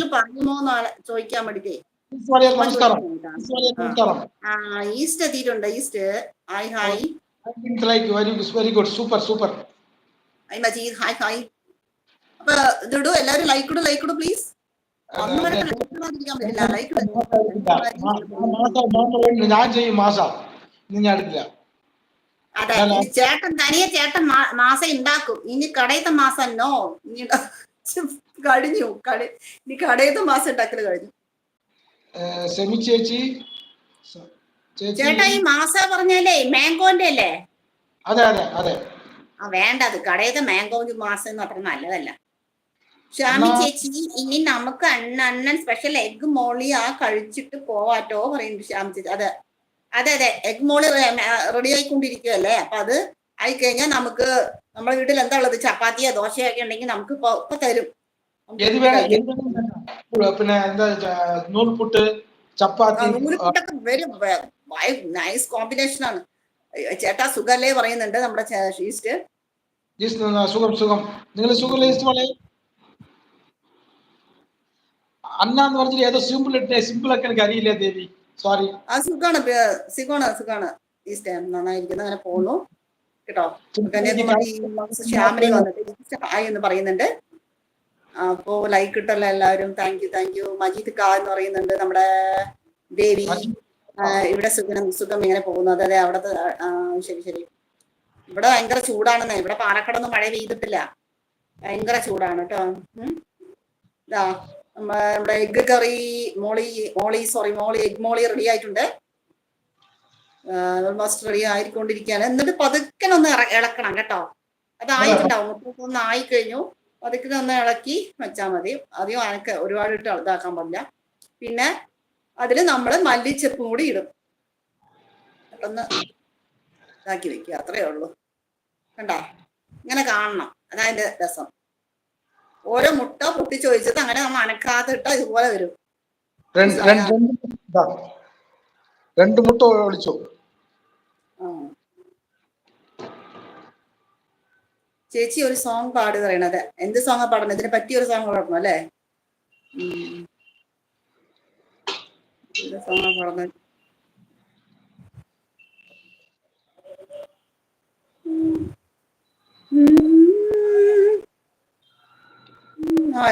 എന്തെങ്കിലും പറയുമോന്ന് ചോദിക്കാൻ വേണ്ടിട്ടേ നമസ്കാരം. ഈസ്റ്റ് എത്തിയിട്ടുണ്ട്. East hi hi very good super hi Majeed hi hi. അപ്പൊ ഇതിടൂ, എല്ലാവരും ലൈക്ക് ഇടൂ പ്ലീസ്. ഞാൻ ചെയ്യും മാസം, ഞാൻ എടുക്കില്ല. അതെ, ചേട്ടൻ തനിയെ ചേട്ടൻ മാസം ഉണ്ടാക്കും. ഇനി കടയത്തെ മാസം നോ, ഇനി കഴിഞ്ഞു. ഇനി കടയത്തെ മാസം ഉണ്ടാക്കല് കഴിഞ്ഞു. സെമി ചേച്ചി ചേട്ടാ, ഈ മാസ പറഞ്ഞാലേ മാംഗോന്റെ അല്ലേ? അതെ അതെ അതെ. ആ വേണ്ട, അത് കടയത്തെ മാംഗോ മാസം എന്ന് പറഞ്ഞാൽ നല്ലതല്ല. ഷാമി ചേച്ചി, ഇനി നമുക്ക് അണ്ണൻ സ്പെഷ്യൽ എഗ് മോളി കഴിച്ചിട്ട് പോവാട്ടോ പറയുന്നുണ്ട് ഷാമി ചേച്ചി. അതെ അതെ അതെ, എഗ് മോളി റെഡി ആയിക്കൊണ്ടിരിക്കുകയല്ലേ. അപ്പൊ അത് ആയിക്കഴിഞ്ഞാൽ നമുക്ക് നമ്മുടെ വീട്ടിൽ എന്താ ഉള്ളത്, ചപ്പാത്തിയോ ദോശയോ ഒക്കെ ഉണ്ടെങ്കിൽ നമുക്ക് ഇപ്പൊ തരും. പിന്നെ എന്താ നൂൽപുട്ട്, ചപ്പാത്തി, നൂൽപുട്ടൊക്കെ വെരി നൈസ് കോമ്പിനേഷൻ ആണ്. ചേട്ടാ സുഖല്ലേ പറയുന്നുണ്ട് നമ്മുടെ ഈസ്റ്റ്. സുഖം. നിങ്ങൾ സുഖല്ലേ ഈസ്റ്റ്? അന്ന എന്ന് പറഞ്ഞിട്ട് ഏതോ സിമ്പിൾ ഒക്കെ എനിക്ക് അറിയില്ല ദേവി, സോറി. ആ സുഖാണ് ഈസ്റ്റ്, നന്നായിരിക്കുന്നു, അങ്ങനെ പോകുന്നു കേട്ടോ. ശ്യാമലി വന്നിട്ട് ഹായ് എന്ന് പറയുന്നുണ്ട്. അപ്പോ ലൈക്ക് ഇട്ടല്ലോ എല്ലാവരും. Thank you. മജീദ് കാ എന്ന് പറയുന്നുണ്ട് നമ്മുടെ ദേവി. ഇവിടെ സുഖം ഇങ്ങനെ പോകുന്നു. അതെ അവിടത്തെ ശരി. ഇവിടെ ഭയങ്കര ചൂടാണെന്നേ. ഇവിടെ പാലക്കാടൊന്നും മഴ പെയ്തിട്ടില്ല, ഭയങ്കര ചൂടാണ് കേട്ടോ. ഇതാ നമ്മുടെ എഗ് കറി മോളി എഗ് മോളി റെഡി ആയിട്ടുണ്ട്. ഓൾമോസ്റ്റ് റെഡി ആയിക്കൊണ്ടിരിക്കുകയാണ്. എന്നിട്ട് പതുക്കെ ഒന്ന് ഇളക്കണം കേട്ടോ. അതായിട്ടുണ്ടാവും, ഒന്ന് ആയിക്കഴിഞ്ഞു പതുക്കെ ഒന്ന് ഇളക്കി വെച്ചാൽ മതി. അധികം അനക്ക് ഒരുപാട് ഇട്ട് ഇതാക്കാൻ പാടില്ല. പിന്നെ അതിൽ നമ്മൾ മല്ലിച്ചപ്പും കൂടി ഇടും. പെട്ടെന്ന് ഇതാക്കി വെക്കുക, അത്രയേ ഉള്ളൂ. കണ്ടോ, ഇങ്ങനെ കാണണം, അതായത് രസം. ഓരോ മുട്ട പൊട്ടിച്ച് ഒഴിച്ചിട്ട് അങ്ങനെ നമ്മൾ അനക്കാതെ ഇട്ടാ ഇതുപോലെ വരും. രണ്ട് മുട്ട ഒഴിച്ചു. ചേച്ചി ഒരു സോങ് പാട് പറയണത്. എന്ത് സോങ്ങാ പാടുന്നത്? ഇതിനെ പറ്റിയ ഒരു സോങ് പാടണം അല്ലേ? സോങ്ങാ പാടുന്നത്?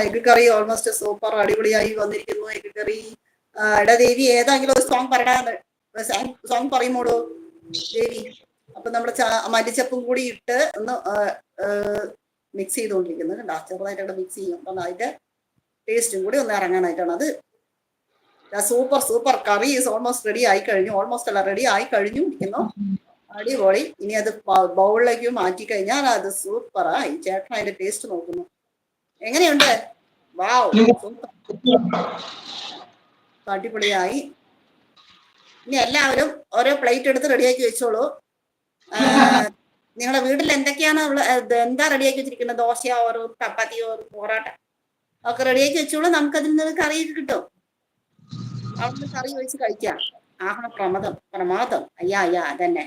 എഗ് കറി ഓൾമോസ്റ്റ് സൂപ്പർ അടിപൊളിയായി വന്നിരിക്കുന്നു. എഗ് കറി. എടാ ദേവി, ഏതെങ്കിലും ഒരു സോങ് പറയണ സോങ് പറയുമ്പോളൂ ദേവി. അപ്പൊ നമ്മുടെ മല്ലിച്ചപ്പും കൂടി ഇട്ട് ഒന്ന് മിക്സ് ചെയ്തുകൊണ്ടിരിക്കുന്നത് കണ്ടാ, ചെറുതായിട്ട് മിക്സ് ചെയ്യും. അപ്പം അതിന്റെ ടേസ്റ്റും കൂടി ഒന്ന് ഇറങ്ങാനായിട്ടാണ് അത്. Super curry is almost ready ആയി കഴിഞ്ഞു ഇരിക്കുന്നു. അടിപൊളി. ഇനി അത് ബൗളിലേക്ക് മാറ്റി കഴിഞ്ഞാൽ അത് സൂപ്പറായി. ചേട്ടൻ അതിന്റെ ടേസ്റ്റ് നോക്കുന്നു. എങ്ങനെയുണ്ട്? വാവ്, അടിപൊളിയായി. ഇനി എല്ലാവരും ഓരോ പ്ലേറ്റ് എടുത്ത് റെഡിയാക്കി വെച്ചോളൂ. നിങ്ങളുടെ വീട്ടിൽ എന്തൊക്കെയാണ് എന്താ റെഡിയാക്കി വെച്ചിരിക്കുന്നത്? ദോശയോ ഒരു ചപ്പാത്തിയോ ഒരു പൊറോട്ട ഒക്കെ റെഡിയാക്കി വെച്ചോളൂ. നമുക്കതിൽ നിന്ന് കറിയൊക്കെ കിട്ടും. അവിടെ കറി വെച്ച് കഴിക്കാം. പ്രമാദം. അയ്യാ അതന്നെ.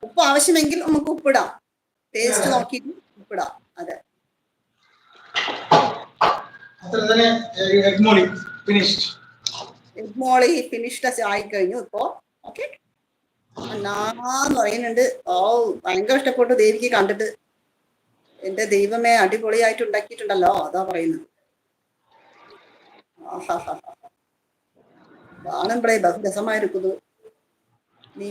ഉപ്പ് ആവശ്യമെങ്കിൽ നമുക്ക് ഉപ്പിടാം, ടേസ്റ്റ് നോക്കിയിട്ട് ഉപ്പിടാം. അതെ. എഗ് മോളി ഫിനിഷ്ഡ് ആയി കഴിഞ്ഞു ഇപ്പോ. ഓക്കെ, എന്നാന്ന് പറയുന്നുണ്ട്. ഭയങ്കര ഇഷ്ടപ്പെട്ടു ദേവിക്ക് കണ്ടിട്ട്. എന്റെ ദൈവമേ, അടിപൊളിയായിട്ട് ഉണ്ടാക്കിയിട്ടുണ്ടല്ലോ, അതാ പറയുന്നത്. കാണുമ്പോഴേ രസമായിരിക്കുന്നു. നീ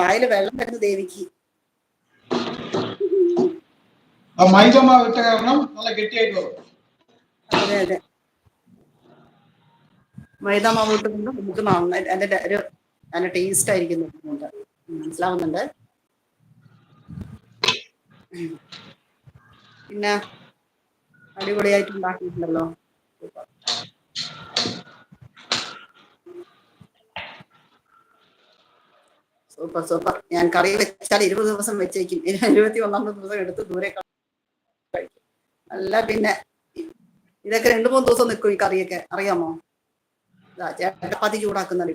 വായില് വെള്ളം വരുന്നു ദേവിക്ക്. അതെ മൈദാമാവ് ഇട്ടുകൊണ്ട് നമുക്ക് അതിന്റെ ഒരു നല്ല ടേസ്റ്റ് ആയിരിക്കുന്നു. മനസ്സിലാവുന്നുണ്ട്. പിന്നെ അടിപൊളിയായിട്ട് ഉണ്ടാക്കിയിട്ടുണ്ടല്ലോ. സൂപ്പർ. ഞാൻ കറി വെച്ചാൽ 20 ദിവസം വെച്ചേക്കും. 21ാമത്തെ ദിവസം എടുത്ത് ദൂരെ കഴിക്കും. അല്ല പിന്നെ ഇതൊക്കെ 2-3 ദിവസം നിൽക്കും ഈ കറിയൊക്കെ, അറിയാമോ? ചപ്പാത്തി ചൂടാക്കുന്നുണ്ട്.